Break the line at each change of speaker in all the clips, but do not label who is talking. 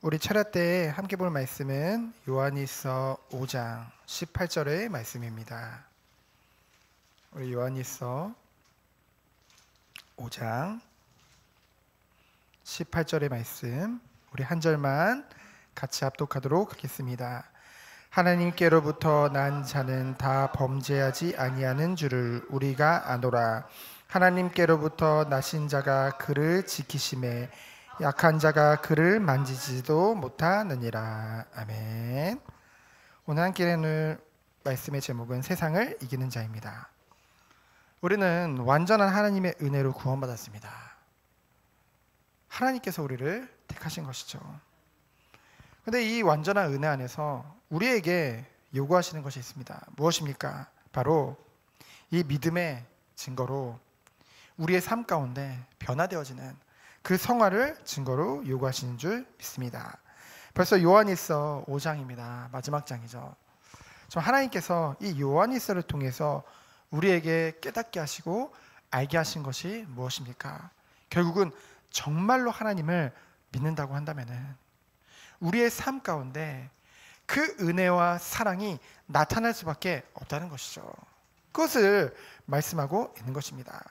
우리 철야 때 함께 볼 말씀은 요한일서 5장 18절의 말씀입니다. 우리 요한일서 5장 18절의 말씀, 우리 한 절만 같이 합독하도록 하겠습니다. 하나님께로부터 난 자는 다 범죄하지 아니하는 줄을 우리가 아노라. 하나님께로부터 나신 자가 그를 지키심에 약한 자가 그를 만지지도 못하느니라. 아멘. 오늘 함께 나눌 말씀의 제목은 세상을 이기는 자입니다. 우리는 완전한 하나님의 은혜로 구원받았습니다. 하나님께서 우리를 택하신 것이죠. 그런데 이 완전한 은혜 안에서 우리에게 요구하시는 것이 있습니다. 무엇입니까? 바로 이 믿음의 증거로 우리의 삶 가운데 변화되어지는 그 성화를 증거로 요구하시는 줄 믿습니다. 벌써 요한일서 5장입니다. 마지막 장이죠. 하나님께서 이 요한일서를 통해서 우리에게 깨닫게 하시고 알게 하신 것이 무엇입니까? 결국은 정말로 하나님을 믿는다고 한다면 우리의 삶 가운데 그 은혜와 사랑이 나타날 수밖에 없다는 것이죠. 그것을 말씀하고 있는 것입니다.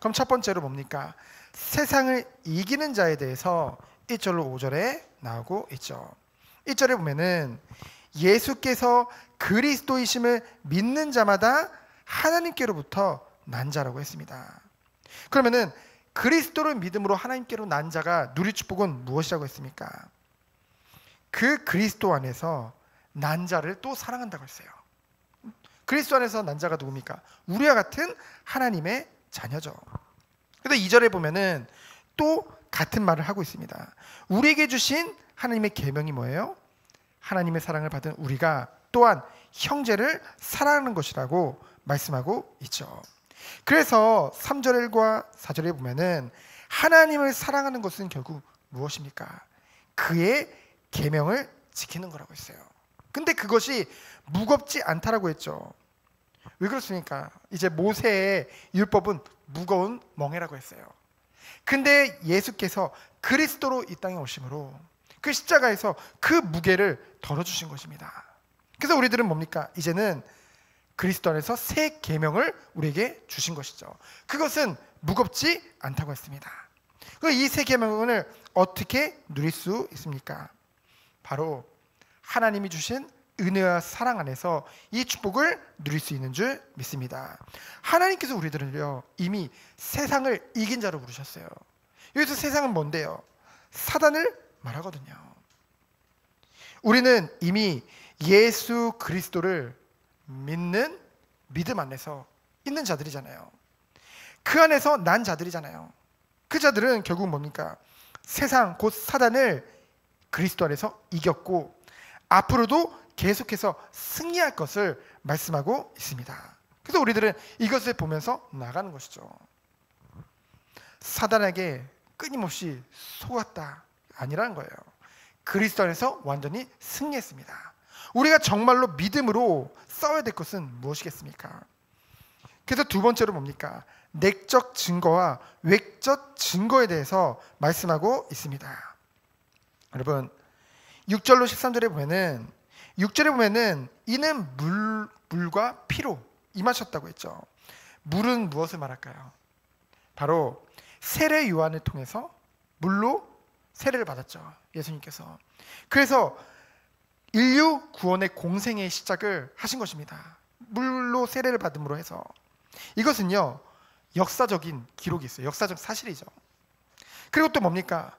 그럼 첫 번째로 뭡니까? 세상을 이기는 자에 대해서 1절로 5절에 나오고 있죠. 1절에 보면은 예수께서 그리스도이심을 믿는 자마다 하나님께로부터 난 자라고 했습니다. 그러면은 그리스도를 믿음으로 하나님께로 난 자가 누릴 축복은 무엇이라고 했습니까? 그 그리스도 안에서 난 자를 또 사랑한다고 했어요. 그리스도 안에서 난 자가 누굽니까? 우리와 같은 하나님의 자녀죠. 그런데 2절에 보면은 또 같은 말을 하고 있습니다. 우리에게 주신 하나님의 계명이 뭐예요? 하나님의 사랑을 받은 우리가 또한 형제를 사랑하는 것이라고 말씀하고 있죠. 그래서 3절과 4절에 보면은 하나님을 사랑하는 것은 결국 무엇입니까? 그의 계명을 지키는 거라고 했어요. 근데 그것이 무겁지 않다라고 했죠. 왜 그렇습니까? 이제 모세의 율법은 무거운 멍에라고 했어요. 근데 예수께서 그리스도로 이 땅에 오심으로 그 십자가에서 그 무게를 덜어주신 것입니다. 그래서 우리들은 뭡니까? 이제는 그리스도 안에서 새 계명을 우리에게 주신 것이죠. 그것은 무겁지 않다고 했습니다. 이 새 계명을 어떻게 누릴 수 있습니까? 바로 하나님이 주신 은혜와 사랑 안에서 이 축복을 누릴 수 있는 줄 믿습니다. 하나님께서 우리들을요 이미 세상을 이긴 자로 부르셨어요. 여기서 세상은 뭔데요? 사단을 말하거든요. 우리는 이미 예수 그리스도를 믿는 믿음 안에서 있는 자들이잖아요. 그 안에서 난 자들이잖아요. 그 자들은 결국 뭡니까? 세상 곧 사단을 그리스도 안에서 이겼고 앞으로도 계속해서 승리할 것을 말씀하고 있습니다. 그래서 우리들은 이것을 보면서 나가는 것이죠. 사단에게 끊임없이 속았다 아니라는 거예요. 그리스도 안에서 완전히 승리했습니다. 우리가 정말로 믿음으로 싸워야 될 것은 무엇이겠습니까? 그래서 두 번째로 뭡니까? 내적 증거와 외적 증거에 대해서 말씀하고 있습니다. 여러분 6절로 13절에 보면은 6절에 보면은 이는 물과 피로 임하셨다고 했죠. 물은 무엇을 말할까요? 바로 세례 요한을 통해서 물로 세례를 받았죠. 예수님께서. 그래서 인류 구원의 공생의 시작을 하신 것입니다. 물로 세례를 받음으로 해서. 이것은요 역사적인 기록이 있어요. 역사적 사실이죠. 그리고 또 뭡니까?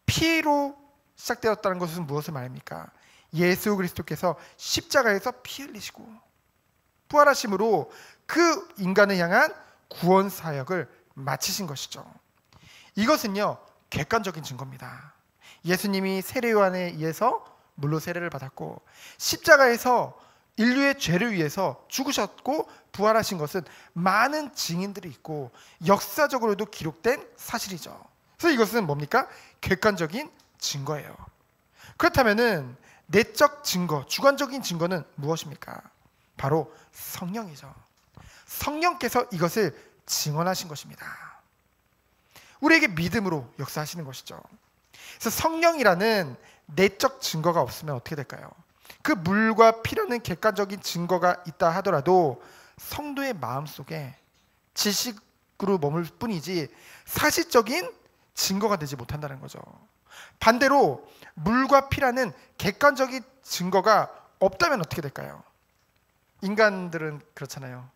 피로 시작되었다는 것은 무엇을 말합니까? 예수 그리스도께서 십자가에서 피 흘리시고 부활하심으로 그 인간을 향한 구원 사역을 마치신 것이죠. 이것은요 객관적인 증거입니다. 예수님이 세례 요한에 의해서 물로 세례를 받았고 십자가에서 인류의 죄를 위해서 죽으셨고 부활하신 것은 많은 증인들이 있고 역사적으로도 기록된 사실이죠. 그래서 이것은 뭡니까? 객관적인 증거예요. 그렇다면은 내적 증거, 주관적인 증거는 무엇입니까? 바로 성령이죠. 성령께서 이것을 증언하신 것입니다. 우리에게 믿음으로 역사하시는 것이죠. 그래서 성령이라는 내적 증거가 없으면 어떻게 될까요? 그 물과 피라는 객관적인 증거가 있다 하더라도 성도의 마음속에 지식으로 머물 뿐이지 사실적인 증거가 되지 못한다는 거죠. 반대로 물과 피라는 객관적인 증거가 없다면 어떻게 될까요? 인간들은 그렇잖아요.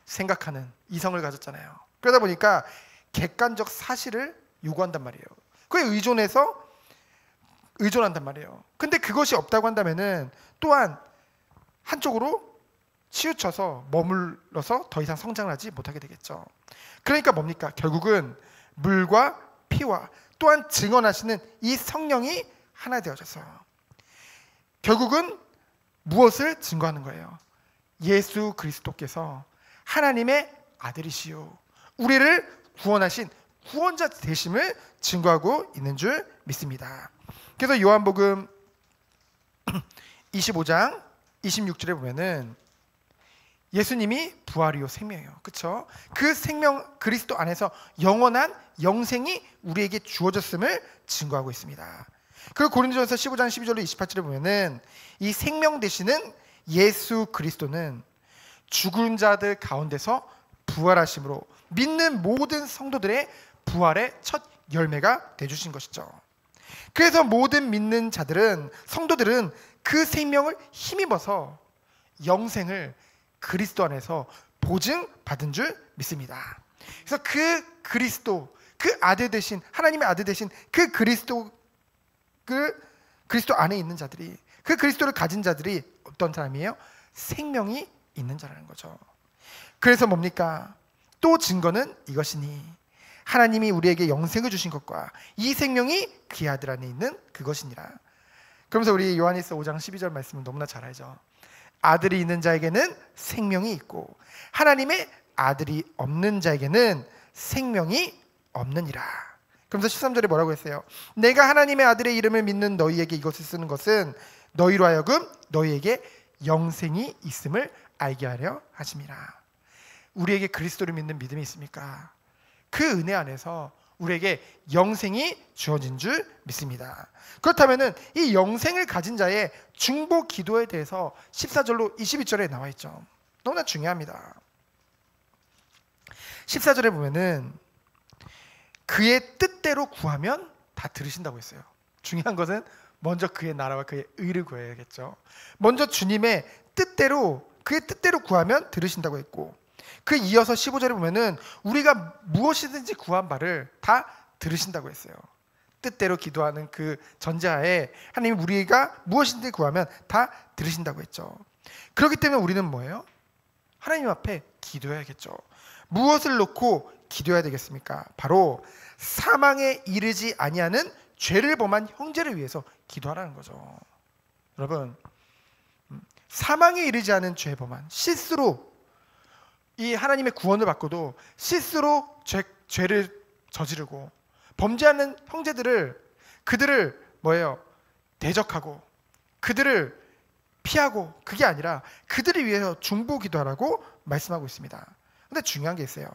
생각하는 이성을 가졌잖아요. 그러다 보니까 객관적 사실을 요구한단 말이에요. 그에 의존한단 말이에요. 근데 그것이 없다고 한다면은 또한 한쪽으로 치우쳐서 머물러서 더 이상 성장을 하지 못하게 되겠죠. 그러니까 뭡니까? 결국은 물과 피와 또한 증언하시는 이 성령이 하나 되어져서 결국은 무엇을 증거하는 거예요? 예수 그리스도께서 하나님의 아들이시요 우리를 구원하신 구원자 되심을 증거하고 있는 줄 믿습니다. 그래서 요한복음 25장 26절에 보면은 예수님이 부활이요 생명이에요. 그렇죠? 그 생명 그리스도 안에서 영원한 영생이 우리에게 주어졌음을 증거하고 있습니다. 그리고 고린도전서 15장 12절로 28절에 보면은 이 생명 되시는 예수 그리스도는 죽은 자들 가운데서 부활하심으로 믿는 모든 성도들의 부활의 첫 열매가 되주신 것이죠. 그래서 모든 믿는 자들은 성도들은 그 생명을 힘입어서 영생을 그리스도 안에서 보증받은 줄 믿습니다. 그래서 그 그리스도, 그 아들 되신 하나님의 아들 되신 그 그리스도 안에 있는 자들이 그 그리스도를 가진 자들이 어떤 사람이에요? 생명이 있는 자라는 거죠. 그래서 뭡니까? 또 증거는 이것이니 하나님이 우리에게 영생을 주신 것과 이 생명이 그의 아들 안에 있는 그것이니라. 그러면서 우리 요한일서 5장 12절 말씀을 너무나 잘 알죠. 아들이 있는 자에게는 생명이 있고 하나님의 아들이 없는 자에게는 생명이 없느니라. 그러면서 13절에 뭐라고 했어요? 내가 하나님의 아들의 이름을 믿는 너희에게 이것을 쓰는 것은 너희로 하여금 너희에게 영생이 있음을 알게 하려 하심이라. 우리에게 그리스도를 믿는 믿음이 있습니까? 그 은혜 안에서 우리에게 영생이 주어진 줄 믿습니다. 그렇다면 이 영생을 가진 자의 중보 기도에 대해서 14절로 22절에 나와 있죠. 너무나 중요합니다. 14절에 보면은 그의 뜻대로 구하면 다 들으신다고 했어요. 중요한 것은 먼저 그의 나라와 그의 의를 구해야겠죠. 먼저 주님의 뜻대로 그의 뜻대로 구하면 들으신다고 했고 그 이어서 15절에 보면은 우리가 무엇이든지 구한 바를 다 들으신다고 했어요. 뜻대로 기도하는 그 전제하에 하나님 우리가 무엇이든지 구하면 다 들으신다고 했죠. 그렇기 때문에 우리는 뭐예요? 하나님 앞에 기도해야겠죠. 무엇을 놓고 기도해야 되겠습니까? 바로 사망에 이르지 아니하는 죄를 범한 형제를 위해서 기도하라는 거죠. 여러분, 사망에 이르지 않은 죄 범한 실수로 이 하나님의 구원을 받고도 실수로 죄를 저지르고 범죄하는 형제들을 그들을 뭐예요? 대적하고 그들을 피하고 그게 아니라 그들을 위해서 중보 기도하라고 말씀하고 있습니다. 근데 중요한 게 있어요.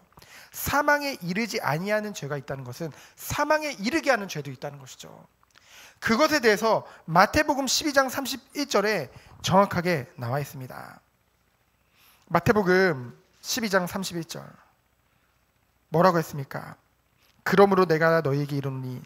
사망에 이르지 아니하는 죄가 있다는 것은 사망에 이르게 하는 죄도 있다는 것이죠. 그것에 대해서 마태복음 12장 31절에 정확하게 나와 있습니다. 마태복음 12장 31절 뭐라고 했습니까? 그러므로 내가 너희에게 이르노니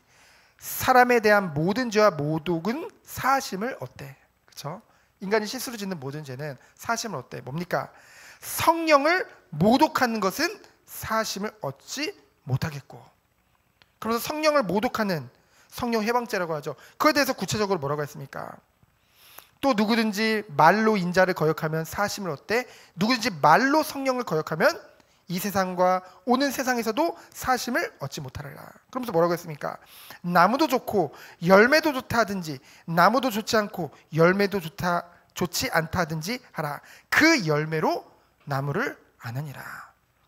사람에 대한 모든 죄와 모독은 사하심을 얻되, 그렇죠? 인간이 실수로 짓는 모든 죄는 사하심을 얻되 뭡니까? 성령을 모독하는 것은 사하심을 얻지 못하겠고, 그러면서 성령을 모독하는 성령 해방죄라고 하죠. 그에 대해서 구체적으로 뭐라고 했습니까? 또 누구든지 말로 인자를 거역하면 사하심을 얻되 누구든지 말로 성령을 거역하면 이 세상과 오는 세상에서도 사하심을 얻지 못하리라. 그러면서 뭐라고 했습니까? 나무도 좋고 열매도 좋다 하든지 나무도 좋지 않고 열매도 좋지 않다 하든지 하라. 그 열매로 나무를 아느니라.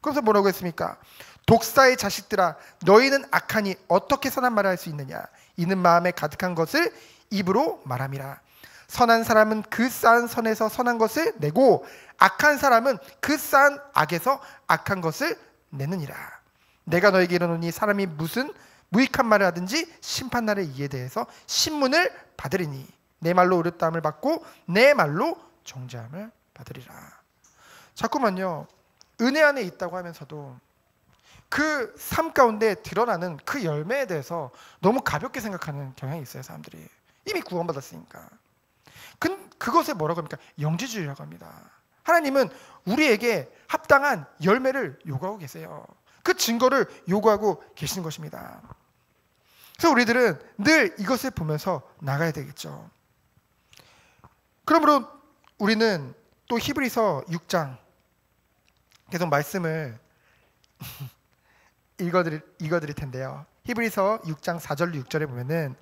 그래서 뭐라고 했습니까? 독사의 자식들아 너희는 악하니 어떻게 선한 말을 할 수 있느냐? 이는 마음에 가득한 것을 입으로 말함이라. 선한 사람은 그 쌓은 선에서 선한 것을 내고 악한 사람은 그 쌓은 악에서 악한 것을 내느니라. 내가 너에게 이르노니 사람이 무슨 무익한 말을 하든지 심판날의 이에 대해서 신문을 받으리니 내 말로 의롭다함을 받고 내 말로 정죄함을 받으리라. 자꾸만요, 은혜 안에 있다고 하면서도 그 삶 가운데 드러나는 그 열매에 대해서 너무 가볍게 생각하는 경향이 있어요. 사람들이 이미 구원받았으니까. 그것에 뭐라고 합니까? 영지주의라고 합니다. 하나님은 우리에게 합당한 열매를 요구하고 계세요. 그 증거를 요구하고 계시는 것입니다. 그래서 우리들은 늘 이것을 보면서 나가야 되겠죠. 그러므로 우리는 또 히브리서 6장 계속 말씀을 읽어드릴 텐데요. 히브리서 6장 4절 6절에 보면은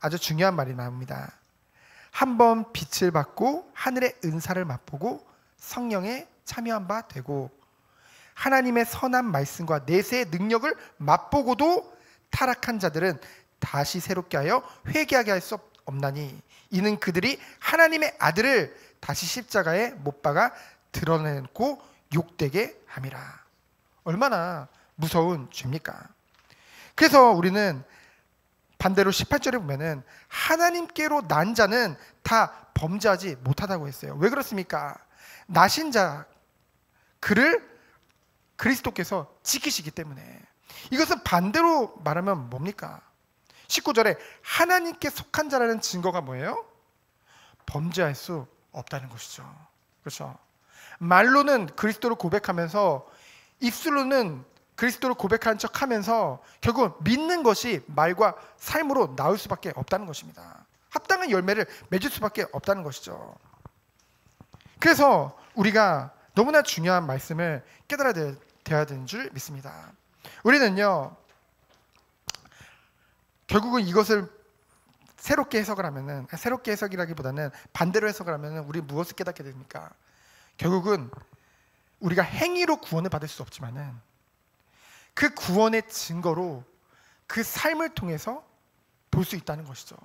아주 중요한 말이 나옵니다. 한번 빛을 받고 하늘의 은사를 맛보고 성령에 참여한 바 되고 하나님의 선한 말씀과 내세의 능력을 맛보고도 타락한 자들은 다시 새롭게 하여 회개하게 할 수 없나니 이는 그들이 하나님의 아들을 다시 십자가에 못 박아 드러내고 욕되게 함이라. 얼마나 무서운 죄입니까? 그래서 우리는 반대로 18절에 보면은 하나님께로 난 자는 다 범죄하지 못하다고 했어요. 왜 그렇습니까? 나신 자 그를 그리스도께서 지키시기 때문에. 이것은 반대로 말하면 뭡니까? 19절에 하나님께 속한 자라는 증거가 뭐예요? 범죄할 수 없다는 것이죠. 그렇죠? 말로는 그리스도를 고백하면서 입술로는 그리스도를 고백한 척하면서 결국 믿는 것이 말과 삶으로 나올 수밖에 없다는 것입니다. 합당한 열매를 맺을 수밖에 없다는 것이죠. 그래서 우리가 너무나 중요한 말씀을 깨달아야 되어야 되는 줄 믿습니다. 우리는요, 결국은 이것을 새롭게 해석을 하면은, 새롭게 해석이라기보다는 반대로 해석을 하면은 우리 무엇을 깨닫게 됩니까? 결국은 우리가 행위로 구원을 받을 수 없지만은 그 구원의 증거로 그 삶을 통해서 볼 수 있다는 것이죠.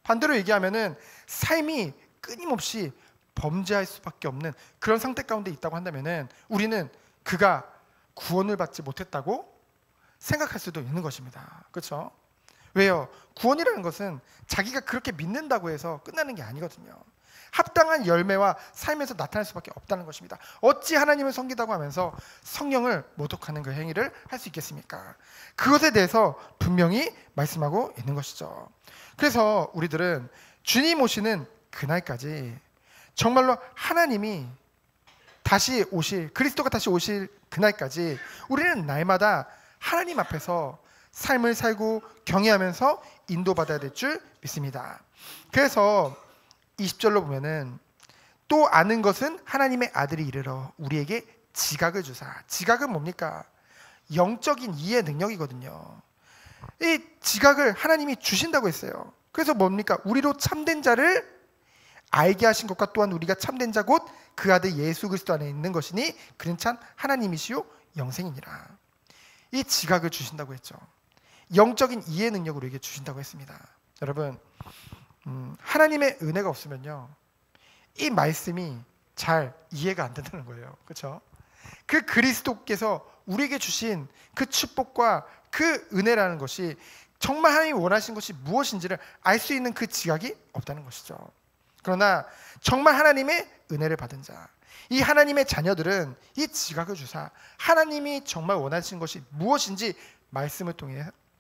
반대로 얘기하면은 삶이 끊임없이 범죄할 수밖에 없는 그런 상태 가운데 있다고 한다면은 우리는 그가 구원을 받지 못했다고 생각할 수도 있는 것입니다. 그렇죠? 왜요? 구원이라는 것은 자기가 그렇게 믿는다고 해서 끝나는 게 아니거든요. 합당한 열매와 삶에서 나타날 수밖에 없다는 것입니다. 어찌 하나님을 섬기다고 하면서 성령을 모독하는 그 행위를 할 수 있겠습니까? 그것에 대해서 분명히 말씀하고 있는 것이죠. 그래서 우리들은 주님 오시는 그날까지 정말로 하나님이 다시 오실, 그리스도가 다시 오실 그날까지 우리는 날마다 하나님 앞에서 삶을 살고 경외하면서 인도받아야 될 줄 믿습니다. 그래서 20절로 보면은 또 아는 것은 하나님의 아들이 이르러 우리에게 지각을 주사. 지각은 뭡니까? 영적인 이해 능력이거든요. 이 지각을 하나님이 주신다고 했어요. 그래서 뭡니까? 우리로 참된 자를 알게 하신 것과 또한 우리가 참된 자 곧 그 아들 예수 그리스도 안에 있는 것이니 그는 참 하나님이시요 영생이니라. 이 지각을 주신다고 했죠. 영적인 이해 능력을 우리에게 주신다고 했습니다. 여러분, 하나님의 은혜가 없으면요, 이 말씀이 잘 이해가 안 된다는 거예요. 그렇죠? 그 그리스도께서 우리에게 주신 그 축복과 그 은혜라는 것이 정말 하나님이 원하신 것이 무엇인지를 알 수 있는 그 지각이 없다는 것이죠. 그러나 정말 하나님의 은혜를 받은 자, 이 하나님의 자녀들은 이 지각을 주사 하나님이 정말 원하신 것이 무엇인지 말씀을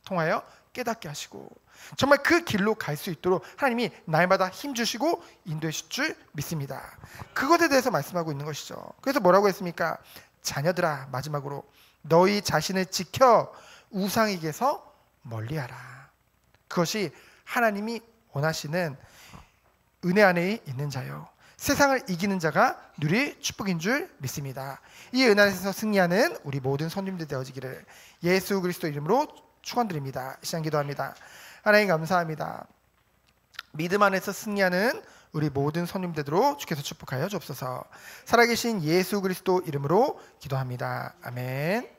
통하여 깨닫게 하시고 정말 그 길로 갈 수 있도록 하나님이 날마다 힘주시고 인도하실 줄 믿습니다. 그것에 대해서 말씀하고 있는 것이죠. 그래서 뭐라고 했습니까? 자녀들아, 마지막으로 너희 자신을 지켜 우상에게서 멀리하라. 그것이 하나님이 원하시는 은혜 안에 있는 자요, 세상을 이기는 자가 누릴 축복인 줄 믿습니다. 이 은혜 안에서 승리하는 우리 모든 손님들 되어지기를 예수 그리스도 이름으로 축원드립니다. 시간 기도합니다. 하나님 감사합니다. 믿음 안에서 승리하는 우리 모든 손님들로 주께서 축복하여 주옵소서. 살아계신 예수 그리스도 이름으로 기도합니다. 아멘.